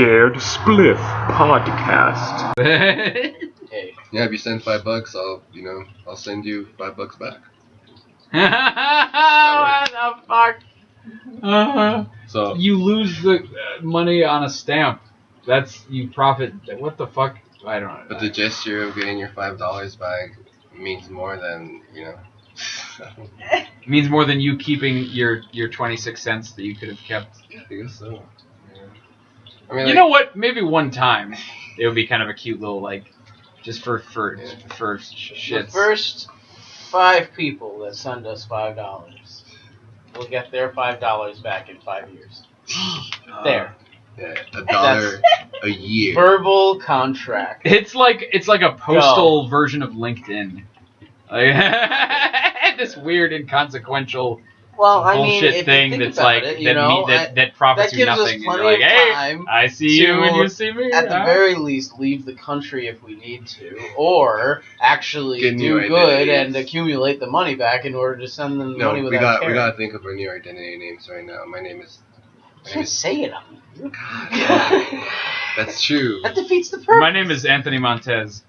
Shared Spliff podcast. Hey. Yeah, if you send $5, I'll send you $5 back. What the fuck? So You lose the money on a stamp. You profit. What the fuck? I don't know. but the gesture of getting your $5 back means more than means more than you keeping your 26 cents that you could have kept. I guess so. Yeah. I mean, You know what? Maybe one time it would be kind of a cute little just for shits. The first 5 people that send us $5 will get their $5 back in 5 years. There. Yeah, $1 a year. Verbal contract. It's like a postal version of LinkedIn. This weird inconsequential Well, I mean, bullshit if you thing think that's about like it, you know, that profits that you gives us nothing. And plenty you're like, of hey, time I see you when you see me. at the very least, leave the country if we need to, or actually Get new do good identities. and accumulate the money back in order to send them the No, money we without got caring. to think of our new identity names right now. My name is. You can't say it on here. That's true. That defeats the purpose. My name is Anthony Montez.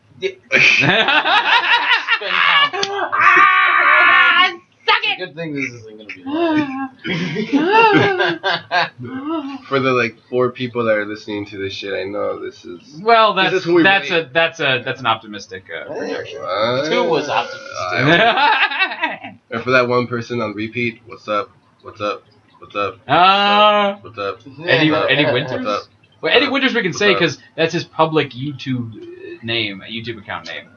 It's a good thing this isn't going to be live. For the 4 people that are listening to this shit, I know this is. Well, This that's is who we that's really- an optimistic projection. 2 was optimistic. And for that one person on repeat, what's up? What's up? What's up? What's up? Eddie What's Winters. up? Well, Eddie Winters we can say up? because that's his public YouTube YouTube account name.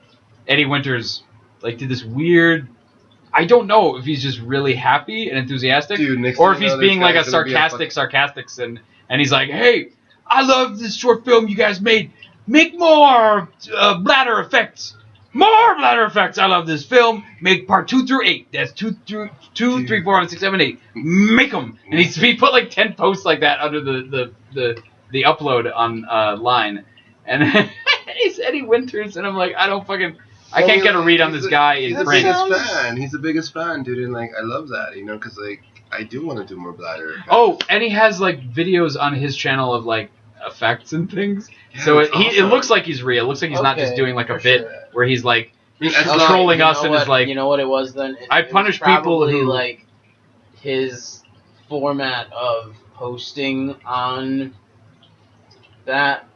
Eddie Winters did this weird. I don't know if he's just really happy and enthusiastic, Dude, next or if thing you he's know, being this like a guy's gonna be sarcastic and he's like, hey, I love this short film you guys made. Make more bladder effects. More bladder effects. I love this film. Make part 2 through 8. That's 2, 3, 4, 5, 6, 7, 8. Make them. And he put 10 posts like that under the upload on line. And it's Eddie Winters, and I'm like, I can't get a read on this guy in print. He's the biggest fan, dude, and I love that, because I do want to do more bladder effects. Oh, and he has videos on his channel of effects and things. Yeah, So that's it awesome. looks like he's real. It looks like he's not just Okay, doing a for bit sure. where he's As long- trolling us You and know is what- you know what it was then? I It was punish people probably, who- his format of posting on that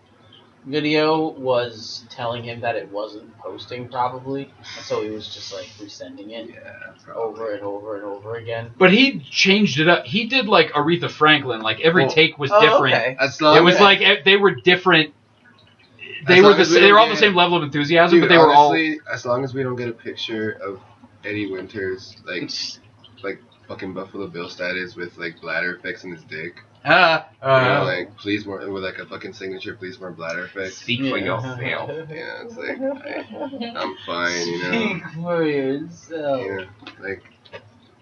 video was telling him that it wasn't posting, probably. And so he was just resending it Yeah, over and over and over again. But he changed it up. He did Aretha Franklin. Every Well- take was Oh, different. okay. As long It was as, they were different. They As were long as we they were don't all the get- same level of enthusiasm, dude, but they were all. honestly, as long as we don't get a picture of Eddie Winters, fucking Buffalo Bill status with bladder effects in his dick. Please more with a fucking signature. Please more bladder effects. Speak for yourself. Yeah, it's I'm fine, Speak for yourself. Yeah,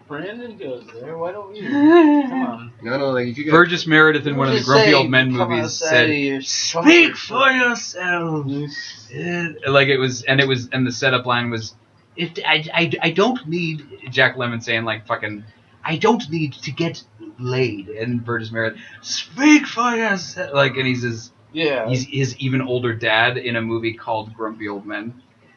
Brandon goes there. Why don't you? Come on. no, you could get. Burgess Meredith in one of the Just Grumpy say, Old Men come movies outside of said, your "Speak comfort for yourself." And the setup line was, "If I don't need Jack Lemmon saying I don't need to get laid," and Burgess Meredith, "Speak for yourself," and he's his even older dad in a movie called Grumpy Old Men.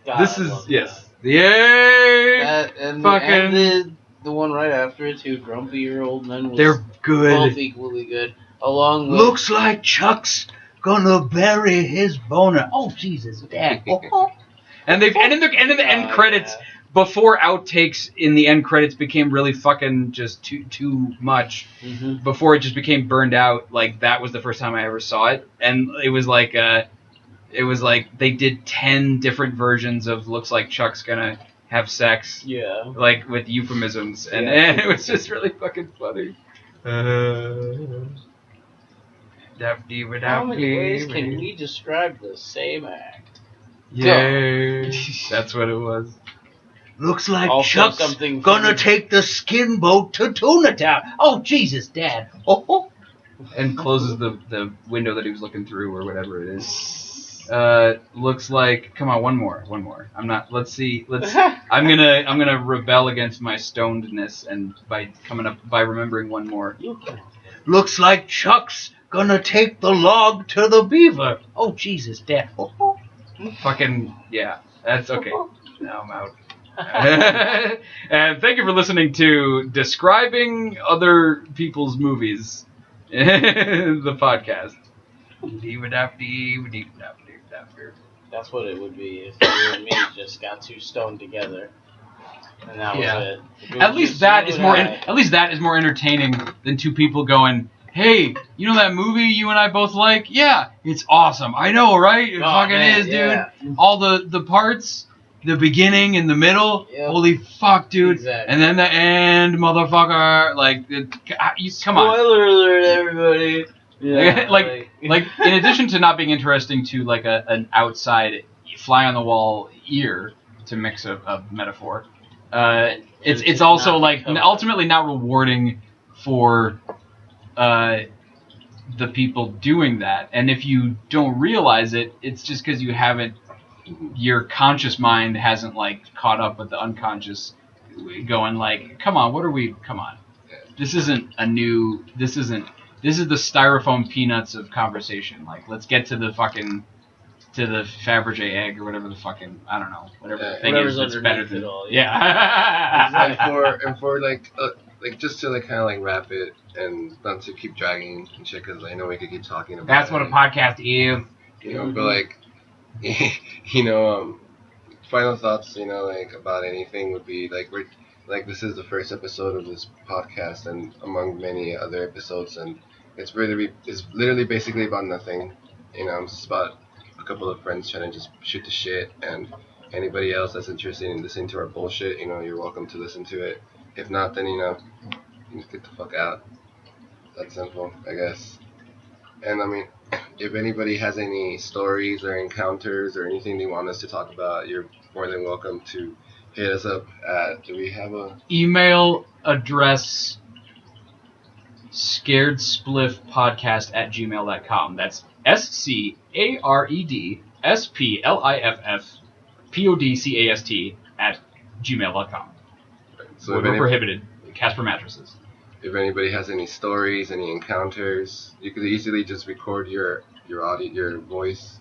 God, This I is love yes, yay! that. And Fucking- the one right after it too, Grumpier Old Men. Was They're both good. equally good. Along with Looks like Chuck's gonna bury his boner. Oh Jesus, Dad! And they've and in the end credits. yeah. Before outtakes in the end credits became really fucking just too much. Mhm. Before it just became burned out, that was the first time I ever saw it, and it was like they did 10 different versions of "looks like Chuck's gonna have sex," Yeah. with euphemisms, and, Yeah. and it was just really fucking funny. How many ways can we describe the same act? Yay! That's what it was. Looks like Also Chuck's something gonna funny. take the skin boat to Tuna Town. Oh Jesus, Dad! Oh. And closes the window that he was looking through or whatever it is. Looks like. Come on, one more. I'm not. Let's see. I'm gonna rebel against my stonedness and by remembering one more. You can. looks like Chuck's gonna take the log to the beaver. Oh, Jesus, Dad. Fucking, yeah. That's okay. Now I'm out. And thank you for listening to Describing Other People's Movies, the podcast. That's what it would be if you and me just got too stoned together. And that was it. At least that is more. At least that is more entertaining than two people going, "Hey, you know that movie you and I both like? Yeah, it's awesome. I know, right? It fucking is, dude. All the parts, the beginning and the middle. Yep. Holy fuck, dude. Exactly. And then the end, motherfucker. Like, come on. Spoiler alert, everybody. Yeah, like in addition to not being interesting to like an outside fly on the wall ear, to mix a metaphor. It's also like ultimately not rewarding for the people doing that, and if you don't realize it, it's just because you haven't, your conscious mind hasn't like caught up with the unconscious, going like, come on, this is the styrofoam peanuts of conversation. Like, let's get to the fucking Fabergé egg or whatever the fucking, I don't know, whatever the thing is that's better than all. and for like just to like kind of like wrap it and not to keep dragging and shit, because I know we could keep talking about. That's what a podcast is. You know, but like, final thoughts, like about anything would be like this is the first episode of this podcast, and among many other episodes, and it's literally basically about nothing. It's just about a couple of friends trying to just shoot the shit, and anybody else that's interested in listening to our bullshit, you're welcome to listen to it. If not, then you just get the fuck out. That's simple, I guess. And I mean, if anybody has any stories or encounters or anything they want us to talk about, you're more than welcome to hit us up at, do we have a email address? scaredspliffpodcast@gmail.com. That's scaredspliffpodcast@gmail.com. So we're prohibited. Casper mattresses. If anybody has any stories, any encounters, you could easily just record your audio, your voice,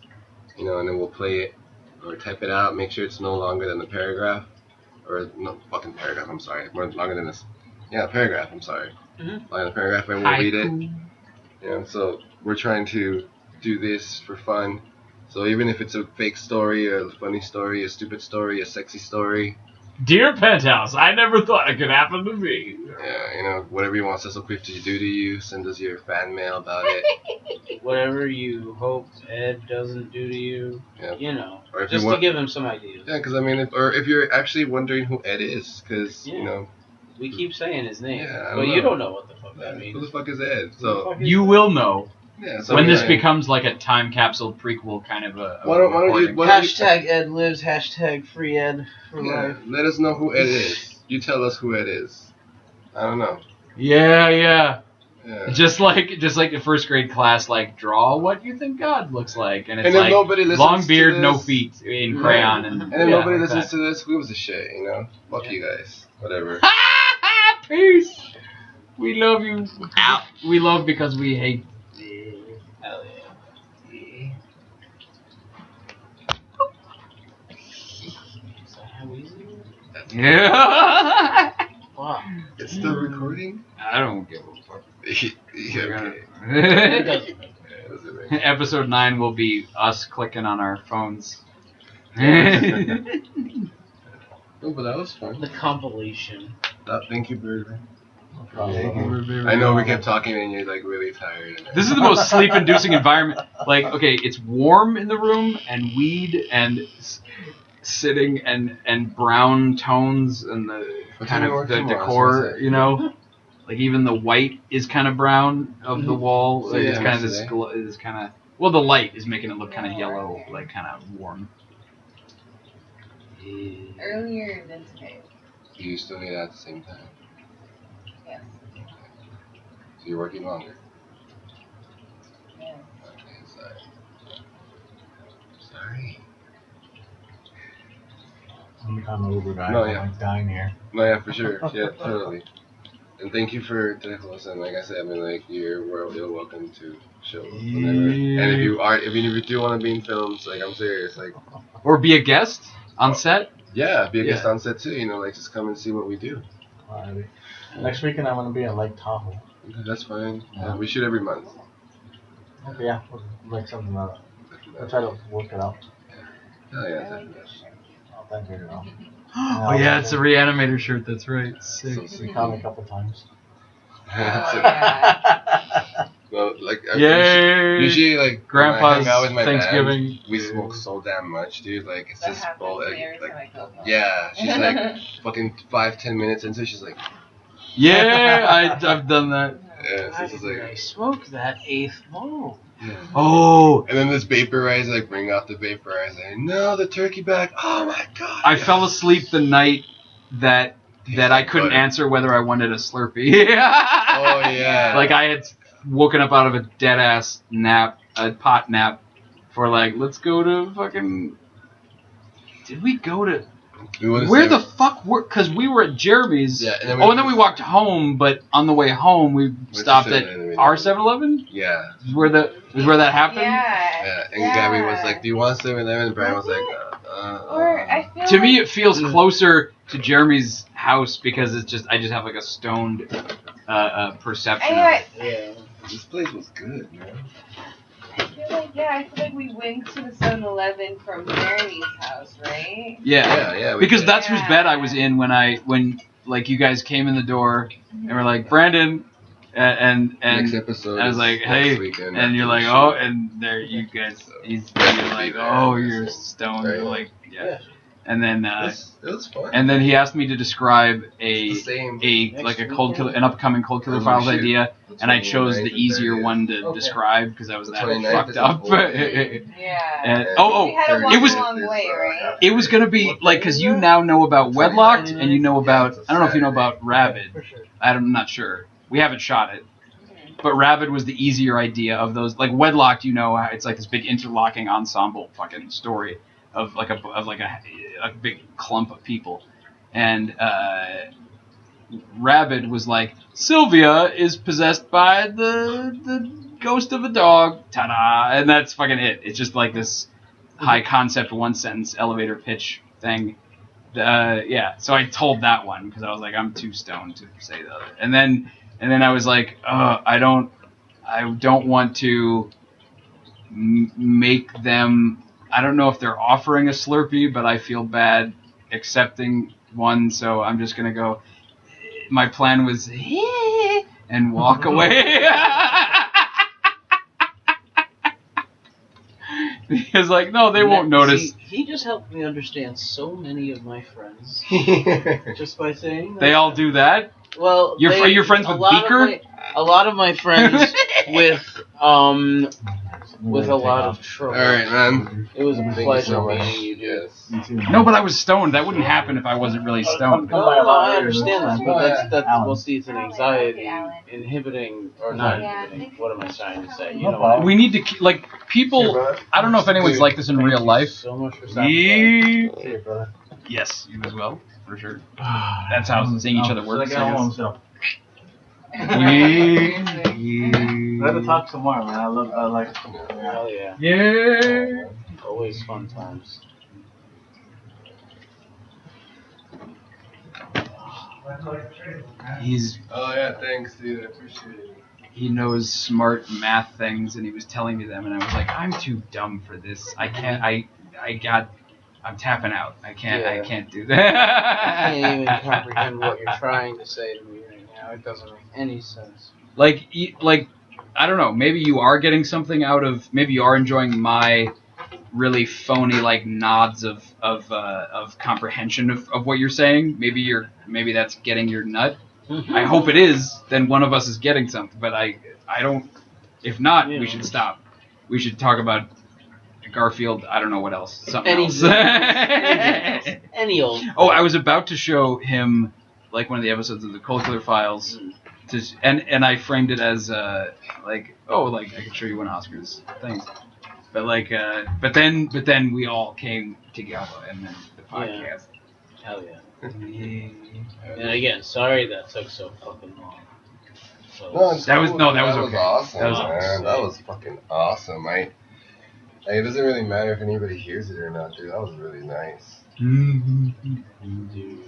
and then we'll play it or type it out. Make sure it's no longer than the paragraph, or no fucking paragraph. I'm sorry, more longer than this. Yeah, paragraph. I'm sorry. Longer than the paragraph, and we'll read it. So we're trying to do this for fun. So even if it's a fake story, or a funny story, a stupid story, a sexy story. Dear Penthouse, I never thought it could happen to me. Yeah, whatever you want Cecil Quiff to do to you, send us your fan mail about it. Whatever you hope Ed doesn't do to you, or just to give him some ideas. Yeah, because I mean, if you're actually wondering who Ed is, because, we keep saying his name, but you don't know what the fuck that means. Who the fuck is Ed? So you will know. Yeah, so when this becomes like a time capsule prequel kind of a why don't you hashtag Ed lives, hashtag free Ed for life. Let us know who Ed is. You tell us who Ed is. I don't know. Yeah. Just like the first grade class, like, draw what you think God looks like, and it's like long beard, no feet in crayon, and then nobody listens to this. Who gives a shit? Fuck you guys. Whatever. Peace. We love you. Ow. We love because we hate. Hell yeah. Is that how easy it is? Yeah. Wow. It's still recording? I don't give a fuck. Episode 9 will be us clicking on our phones. Oh, but that was fun. The compilation. Thank you, Birdman. I know we kept talking and you're like really tired. This is the most sleep-inducing environment. Like, okay, it's warm in the room and weed and sitting and brown tones and the kind of the decor, Like even the white is kind of brown of the wall. Like it's kind of this. It's kind of the light is making it look kind of yellow, like kind of warm. Earlier than today. Do you still need that at the same time? Yes. So you're working longer? Yes. Okay, sorry. I'm an Uber guy. No, I'm dying here. No, yeah, for sure. Yeah, totally. And thank you for Telefosa. Like I said, I mean, like you're welcome to show up whenever. And if you do want to be in films, like I'm serious, like. Or be a guest on set. Yeah, be a guest on set too. You know, like just come and see what we do. Alrighty. Next weekend I'm gonna be in Lake Tahoe. Okay, that's fine. Yeah, we shoot every month. Okay, yeah, we'll make something out of it. I'll try to work it out. Oh yeah, definitely. I'll thank you. Oh yeah, it's a Reanimator shirt. That's right. Sick. So You sick. caught me a couple times. Well, like Yay! usually like Grandpa's when I hang out with my Thanksgiving. band, we smoke so damn much, dude. Like it's That just happens bull. to me every time Like I go home. yeah, she's like fucking 5-10 minutes into, she's like, Yeah, I've done that. yeah, so it's just I like, smoke that eighth bowl. yeah. Oh, And then this vaporizer, like bring out the vaporizer. No, the turkey bag. Oh my god. I fell asleep the night that I couldn't butter. answer whether I wanted a Slurpee. Oh yeah. Like I had woken up out of a dead ass nap, a pot nap, for like, let's go to fucking. Did we go to? Where the fuck were? Because we were at Jeremy's. Yeah, and then and then we walked home. But on the way home, we stopped at 7-Eleven. our 7-Eleven. Yeah. Where that happened. Yeah. And Gabby was like, "Do you want 7-Eleven?" And Brian was like, Or I feel To me, like- it feels closer to Jeremy's house because I just have like a stoned perception. Of it. Yeah. This place was good, man. I feel like we went to the 7-Eleven from Jeremy's house, right? Yeah. We Because did. that's whose bed I was in when like you guys came in the door and were like, Brandon, and Next episode I was is like, next hey, weekend and you're after like, the oh, show. and there you guys, you're like, there. oh, you're stoned, Right. like, yeah. And then It was fun. and then he asked me to describe It's the same. an upcoming Cold Killer Oh, Files shit. idea, The and I chose 29th the and easier 30th. one to describe because I was The that 29th fucked is up. the Yeah. And, We had to walk it was a long way, right? it was gonna be like because you now know about Wedlocked and you know about I don't know if you know about Rabid. For sure. I'm not sure. We haven't shot it. But Rabid was the easier idea of those. Like Wedlocked, you know, it's like this big interlocking ensemble fucking story of like a big clump of people. And Rabid was like, Sylvia is possessed by the ghost of a dog. Ta-da! And that's fucking it. It's just like this high concept, one sentence elevator pitch thing. Yeah, so I told that one because I was like, I'm too stoned to say the other. And then I was like, I don't want to make them. I don't know if they're offering a Slurpee, but I feel bad accepting one, so I'm just gonna go. My plan was and walk away. Because like, no, they won't notice. See, he just helped me understand so many of my friends just by saying that. They all do that. Well, Are you friends with Beaker? A lot of my friends with a lot of trouble. All right, man. It was a Thank you pleasure so much. meeting you, dude. Yes. No, but I was stoned. That wouldn't happen if I wasn't really stoned. No, I understand that, but that's Alan. well, see, it's an anxiety Alan. inhibiting or not Yeah, inhibiting. thank What am I you. trying to say? You No know what I mean? We need to like people. I don't know if anyone's like this in Thank real you life. so much for stopping by. Yeah. See you, brother. Yes, you as well, for sure. That's how seeing each other works. I I guess. guess. We have to talk some more, man. I like it. Hell yeah. Yeah. Always fun times. He's Oh yeah, thanks, dude. I appreciate it. he knows smart math things, and he was telling me them, and I was like, I'm too dumb for this. I can't. I'm tapping out. I can't. I Yeah. can't do I can't even that. comprehend what you're trying to say to me right now. It doesn't make any sense. Like I don't know. Maybe you are getting something out of. Maybe you are enjoying my really phony like nods of comprehension of what you're saying. Maybe that's getting your nut. I hope it is. Then one of us is getting something. But I don't. If not, Yeah. we should stop. We should talk about Garfield. I don't know what else. Something Anything else. Any old. Oh, I was about to show him like one of the episodes of the Cold Killer Files, and I framed it as like I could show you one Oscars thing, but but then we all came together and then the podcast. Hell yeah. And again, sorry that took so fucking long. So, No, That was okay. awesome, That was man. awesome. That was fucking awesome. Like, it doesn't really matter if anybody hears it or not, dude. That was really nice. dude, I mean,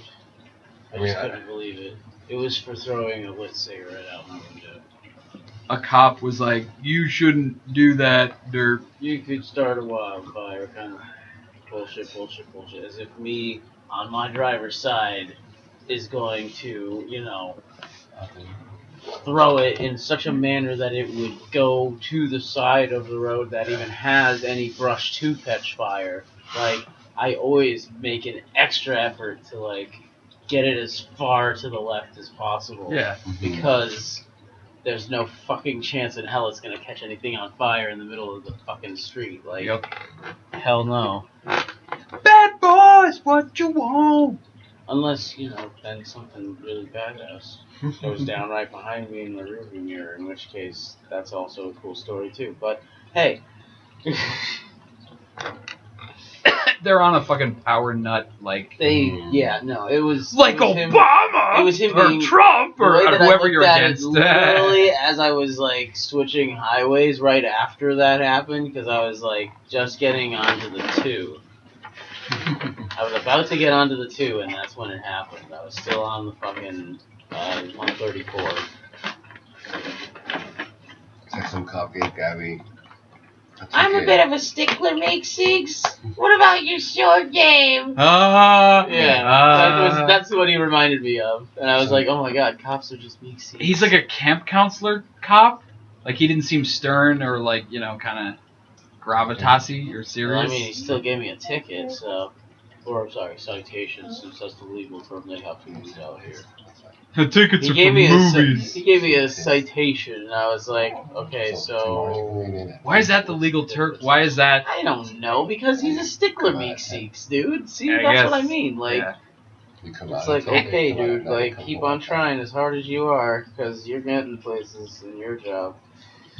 just couldn't believe it. It was for throwing a lit cigarette out my window. A cop was like, "You shouldn't do that, derp." You could start a wildfire, kind of bullshit. As if me on my driver's side is going to, throw it in such a manner that it would go to the side of the road that even has any brush to catch fire. Like, I always make an extra effort to, like, get it as far to the left as possible. Yeah. Because there's no fucking chance in hell it's gonna catch anything on fire in the middle of the fucking street. Like, hell no. Bad boys, what you want? Unless, then something really badass goes down right behind me in the rearview mirror, in which case that's also a cool story too. But hey, They're on a fucking power nut, like it was like it was Obama, it was him or being- Trump, the or way that I whoever looked you're at it against. literally, as I was like switching highways right after that happened, because I was like just getting onto the 2. I was about to get onto the 2, and that's when it happened. I was still on the fucking 134. It's like some cop gave Gabby a I'm a ticket. bit of a stickler, make Sigs. What about your short game? That's what he reminded me of, and I was like, oh my god, cops are just meek seats. He's like a camp counselor cop. Like, he didn't seem stern or like, kind of gravitas-y or serious. Well, I mean, he still gave me a ticket, citation, since that's the legal term they have to use out here. The tickets He are gave for me movies. he gave me a citation, and I was like, okay, so Why is that the legal term? Why is that? I don't know, because he's a stickler, meek seeks, dude. See, I that's guess, what I mean. Like, yeah. it's like, okay, dude, like, keep on trying as hard as you are, because you're getting places in your job.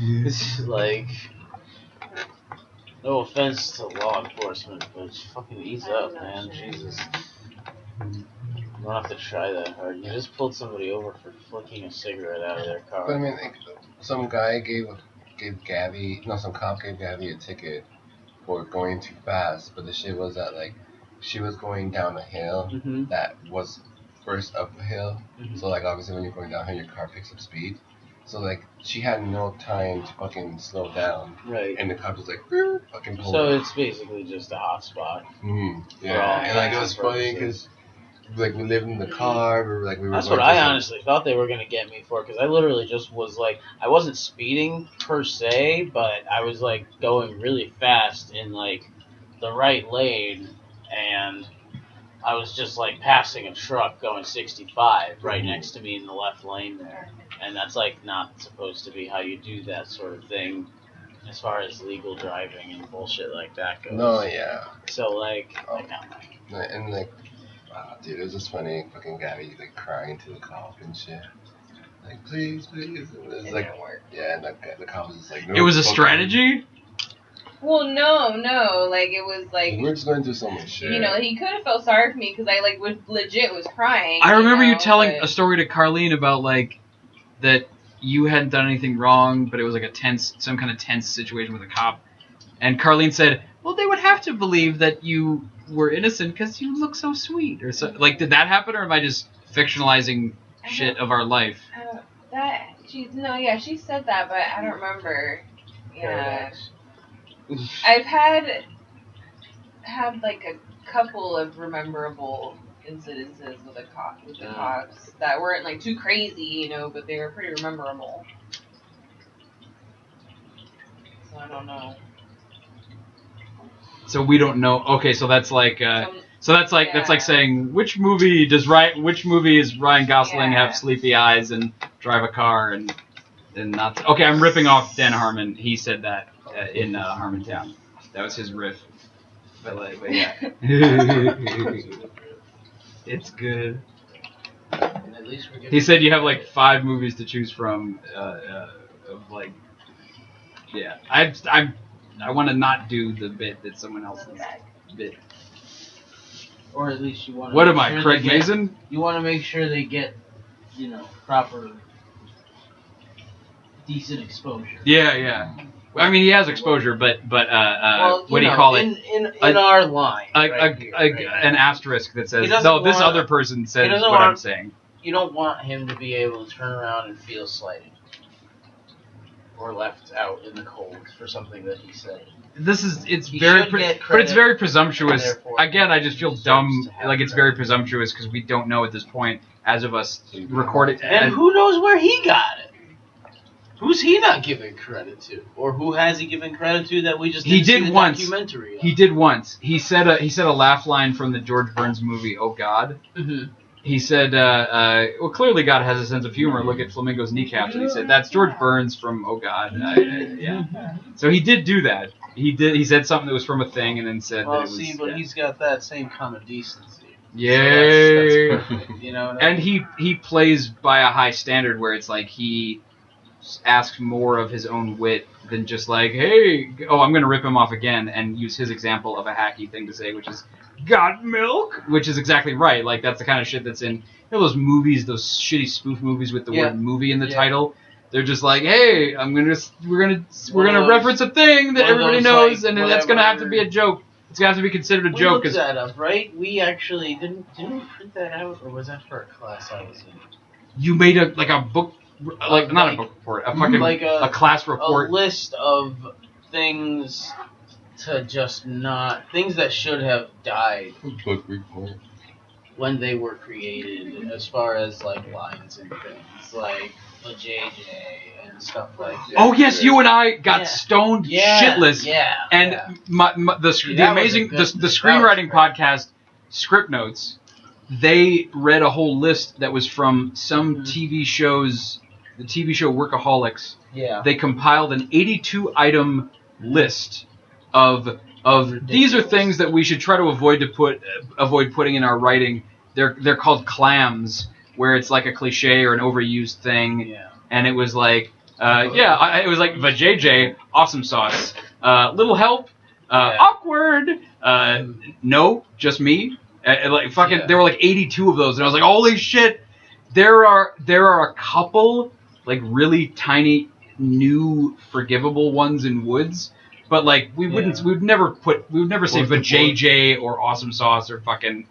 It's like, no offense to law enforcement, but just fucking ease up, man. Jesus. You don't have to try that hard. You just pulled somebody over for flicking a cigarette out of their car. But I mean, like, some guy some cop gave Gabby a ticket for going too fast. But the shit was that, like, she was going down a hill Mhm. that was first up a hill. Mhm. So, like, obviously when you're going downhill, your car picks up speed. So, like, she had no time to fucking slow down. Right. And the cop was like, fucking pulled So her. it's basically just a hot spot. Yeah, and like it was funny because like we lived in the car. We were. That's going what I to some- honestly thought they were gonna get me for, because I literally just was like, I wasn't speeding per se, but I was like going really fast in like the right lane, and I was just like passing a truck going 65 right next to me in the left lane there, and that's like not supposed to be how you do that sort of thing, as far as legal driving and bullshit like that goes. No, yeah, So like, I got and like, wow, dude, it was just funny. Fucking Gabby like crying to the cop and shit. Like, please. And it was like, didn't work. yeah, and the cop was just like, no, It was a fucking- strategy? Well, no. Like, it was like, We're just going through so much shit. he could have felt sorry for me because I, like, legit was crying. I remember you know, telling but- a story to Carlene about, like, that you hadn't done anything wrong, but it was like some kind of tense situation with a cop. And Carlene said, well, they would have to believe that you were innocent because you look so sweet. Or so. Like, did that happen, or am I just fictionalizing shit of our life? She said that, but I don't remember. Yeah. I've had like a couple of memorable incidences with the cops that weren't like too crazy, but they were pretty memorable. So I don't know. So we don't know. Okay, so that's like that's like saying which movie is Ryan Gosling have sleepy eyes and drive a car and not. Okay, I'm ripping off Dan Harmon. He said that in Harmontown. That was his riff. But yeah, it's good. And at least we're He said you have like 5 movies to choose from. Of like, yeah, I want to not do the bit that someone else bit. or at least you want to. What am I, Craig Mazin? You want to make sure they get, proper, decent exposure. Yeah. I mean, he has exposure, but well, what do you call it? In our line, an asterisk that says, this other person says what I'm saying. You don't want him to be able to turn around and feel slighted or left out in the cold for something that he said. It's very presumptuous. Again, I just feel dumb. Like, it's very presumptuous because we don't know at this point, as of us recording. And who knows where he got it? Who's he not giving credit to, or who has he given credit to that we just didn't see the documentary? He did once. He said a laugh line from the George Burns movie, "Oh God." Mm-hmm. He said, well, clearly God has a sense of humor. Look at Flamingo's kneecaps. And he said, that's George Burns from Oh God. Yeah. So he did do that. He said something that was from a thing and then said that it was... but he's got that same common decency. Yay! So that's perfect, you know what I mean? And he plays by a high standard where it's like he asks more of his own wit than just like, hey, I'm going to rip him off again and use his example of a hacky thing to say, which is, got milk? Which is exactly right. Like, that's the kind of shit that's in those movies, those shitty spoof movies with the word movie in the title. They're just like, hey, we're gonna reference a thing that everybody knows, and that's gonna have to be a joke. It's gonna have to be considered a joke. We looked that up, right? We actually didn't we print that out, or was that for a class I was in? You made a book, not a book report, a fucking a class report, a list of things to just not things that should have died when they were created, as far as like lines and things like the JJ and stuff like that. Oh yes, you and I got stoned shitless. Yeah. And the screenwriting podcast, Script Notes, they read a whole list that was from some TV shows, the TV show Workaholics. Yeah. They compiled an 82 item list of these are things that we should try to avoid putting in our writing. They're called clams, where it's like a cliche or an overused thing. Yeah. And it was like, it was like vajayjay, awesome sauce, little help, awkward, no, just me. There were like 82 of those, and I was like, holy shit! There are a couple like really tiny, new, forgivable ones in Woods. But like we would never say vajayjay or awesome sauce or fucking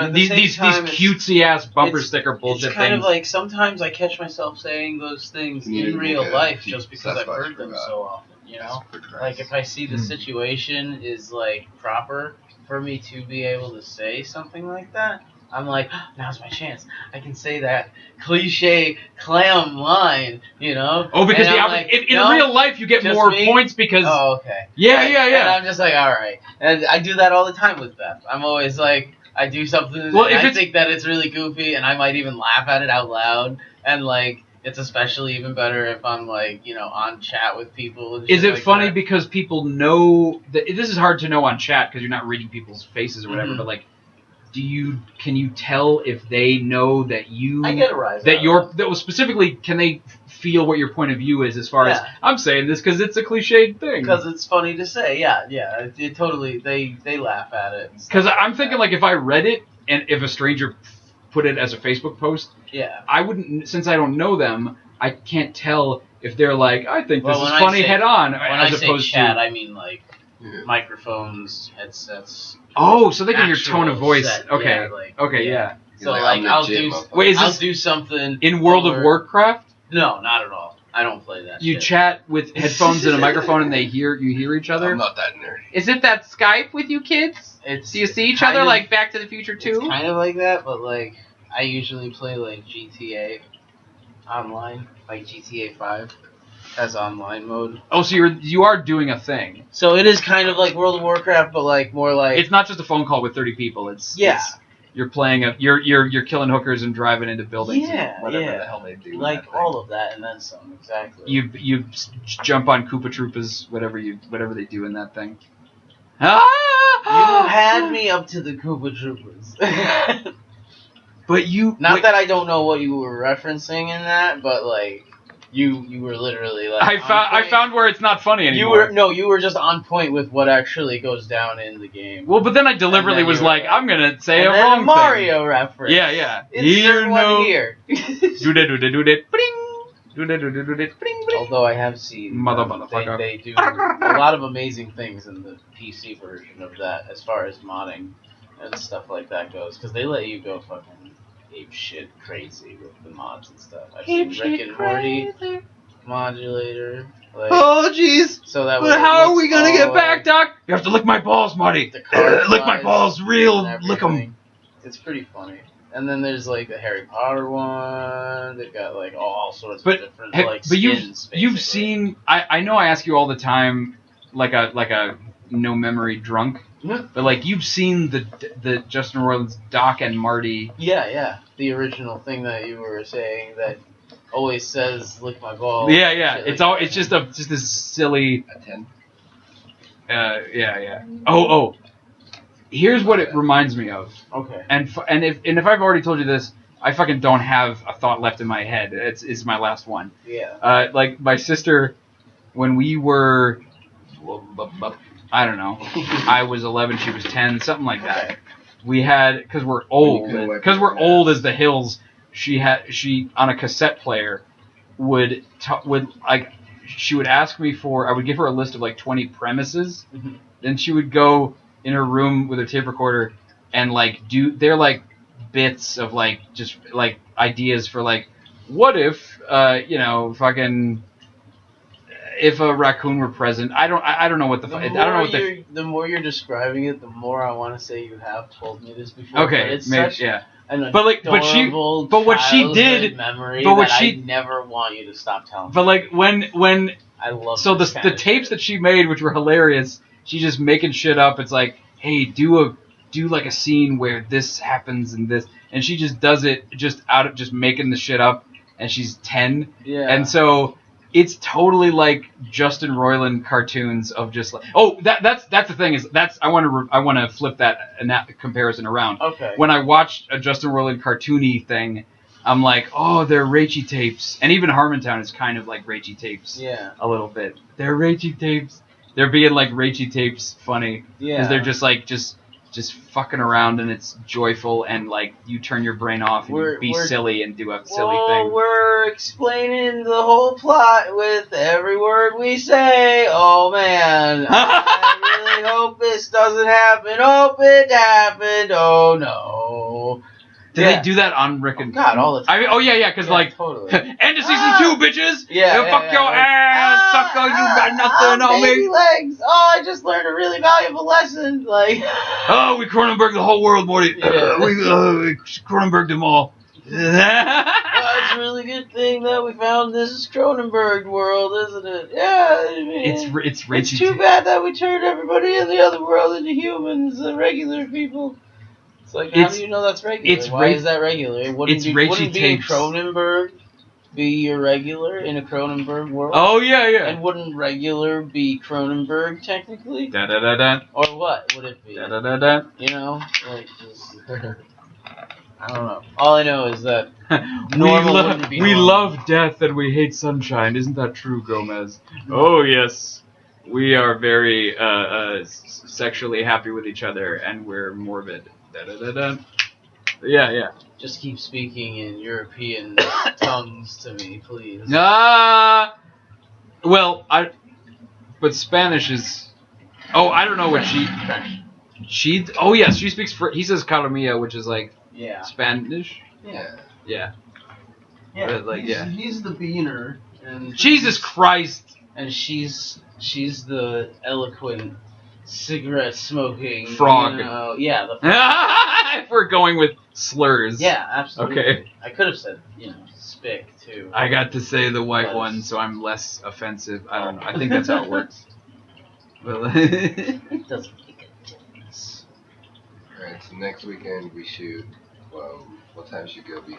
these cutesy ass bumper sticker bullshit it's kind things. of like sometimes I catch myself saying those things in real life just because I've heard them so often. You know, like if I see the situation is like proper for me to be able to say something like that, I'm like, now's my chance. I can say that cliche clam line, you know? Oh, because in real life you get more points because... Oh, okay. Yeah. And I'm just like, all right. And I do that all the time with Beth. I'm always like, I do something and I think that it's really goofy and I might even laugh at it out loud. And like, it's especially even better if I'm like, on chat with people. And is it like funny because people know... This is hard to know on chat because you're not reading people's faces or whatever, but like... Can you tell if they know that you... I get a rise specifically, can they feel what your point of view is as far as, I'm saying this because it's a cliched thing. Because it's funny to say, yeah. It totally, they laugh at it. Because I'm thinking, like, if I read it, and if a stranger put it as a Facebook post, I wouldn't, since I don't know them, I can't tell if they're like, I think this is funny head on, as opposed to... chat, I mean, like, microphones, headsets... Oh, so they can hear tone of voice. Set, okay. Yeah. So I'll do something in World of Warcraft? No, not at all. I don't play that. You chat with headphones and a microphone, and you hear each other. I'm not that nerdy. Is it that Skype with you kids? Do you see each other like Back to the Future 2? It's kind of like that, but like I usually play like GTA online, like GTA 5. As online mode. Oh, so you are doing a thing. So it is kind of like World of Warcraft, but like more like it's not just a phone call with 30 people. It's you're playing you're killing hookers and driving into buildings and whatever the hell they do. Like all of that and then some, exactly. You jump on Koopa Troopas, whatever they do in that thing. Ah! You had me up to the Koopa Troopas. But that I don't know what you were referencing in that, but like. You were literally like. I found where it's not funny anymore. You were just on point with what actually goes down in the game. Well, but then I deliberately was like, I'm gonna say a and then wrong a Mario reference. Yeah. Insert one here. Do that. Do that. Although I have seen Motherfucker. they do a lot of amazing things in the PC version of that as far as modding and stuff like that goes, because they let you go fucking ape shit crazy with the mods and stuff. I've seen Rick and Morty modulator. Like, Oh jeez. so that But how are we gonna get back, Doc? You have to lick my balls, Marty. The card Lick my balls, real. and Lick 'em. everything. It's pretty funny. And then there's like the Harry Potter one. They've got like all sorts of different like skins. You've seen. I know I ask you all the time, like a no memory drunk. Yeah. But like you've seen the Justin Roiland's Doc and Marty. Yeah. The original thing that you were saying that always says "lick my balls." Yeah. Shit It's like all. that. It's just this silly. A 10. Yeah. Oh. Here's what it reminds me of. Okay. And if I've already told you this, I fucking don't have a thought left in my head. It's my last one. Yeah. Like my sister, when we were, I don't know, I was 11, she was 10, something like that. Okay. We had, because we're old as the hills. She on a cassette player would she would ask me I would give her a list of like 20 premises. Mhm. Then she would go in her room with her tape recorder and like they're like bits of like just like ideas for like what if fucking if a raccoon were present. I don't know what the more you're describing it, the more I want to say you have told me this before. Okay, but it's maybe, such yeah. an But like what she did memory but what that she I never want you to stop telling but me. like when I love so this the kind of tapes shit. that she made, which were hilarious, she's just making shit up. It's like, hey, do like a scene where this happens and this, and she just does it just out of just making the shit up. And she's 10, Yeah. and so it's totally like Justin Roiland cartoons of just like that's the thing is I want to flip that comparison around. Okay. When I watched a Justin Roiland cartoony thing, I'm like, oh, they're Rachy tapes, and even Harmontown is kind of like Rachy tapes. Yeah. A little bit. They're Rachy tapes. They're being like Rachy tapes funny. Yeah. Because they're just like just fucking around, and it's joyful, and like you turn your brain off and you be silly and do a silly thing. We're explaining the whole plot with every word we say. Oh man, I really hope this doesn't happen. Hope it happened. Oh no. Did they do that on Rick and... God, all the time. Because like... Totally. End of season 2, bitches! Fuck your like, ass, sucker, you got nothing on baby me! legs. Oh, I just learned a really valuable lesson. Like... Oh, we Cronenberg the whole world, Morty. Yeah. We Cronenberged them all. It's a really good thing that we found this Cronenberg world, isn't it? Yeah, I mean, it's too bad that we turned everybody in the other world into humans, the regular people. It's like, how do you know that's regular? Why is that regular? Wouldn't being Cronenberg be irregular in a Cronenberg world? Oh, yeah. And wouldn't regular be Cronenberg, technically? Da-da-da-da. Or what would it be? Da-da-da-da. You know? Like, just... I don't know. All I know is that we love death and we hate sunshine. Isn't that true, Gomez? Oh, yes. We are very sexually happy with each other, and we're morbid. Da-da-da-da. Yeah. Just keep speaking in European tongues to me, please. But Spanish is... Oh, I don't know what she... Oh, yes, she speaks... He says Calamia, which is like... Yeah. Spanish? Yeah. He's the beaner. And Jesus Christ! And she's the eloquent... cigarette smoking frog. Yeah. If we're going with slurs. Yeah, absolutely. Okay. I could have said, spick too. I got to say the white one, so I'm less offensive. I don't know. I think that's how it works. It doesn't make a difference. Alright, so next weekend we shoot. Well, what time should go be?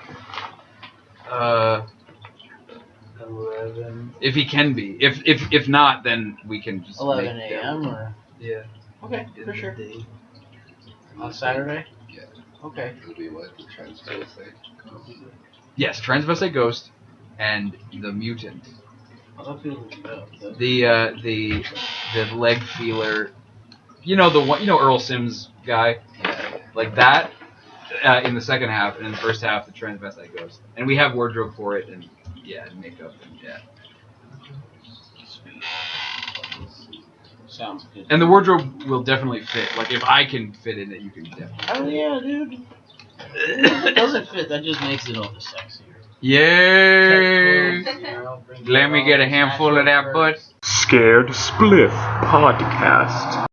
11. If he can be. If not, then we can just 11 make a.m. or... Yeah. Okay, for sure. On Saturday? Yeah. Okay. It'll be what? The Transvestite Ghost? Yes, Transvestite Ghost. and the mutant. Oh, that feels The leg feeler. You know the one. You know Earl Sims guy. Like that. In the second half, and in the first half, the transvestite goes, and we have wardrobe for it, and and makeup, and Sounds good. and the wardrobe will definitely fit. Like if I can fit in it, you can definitely. Oh yeah, dude. If it doesn't fit, that just makes it all the sexier. Yay! Clothes, you know, bring Let me get a handful of that butt. Scared Spliff Podcast.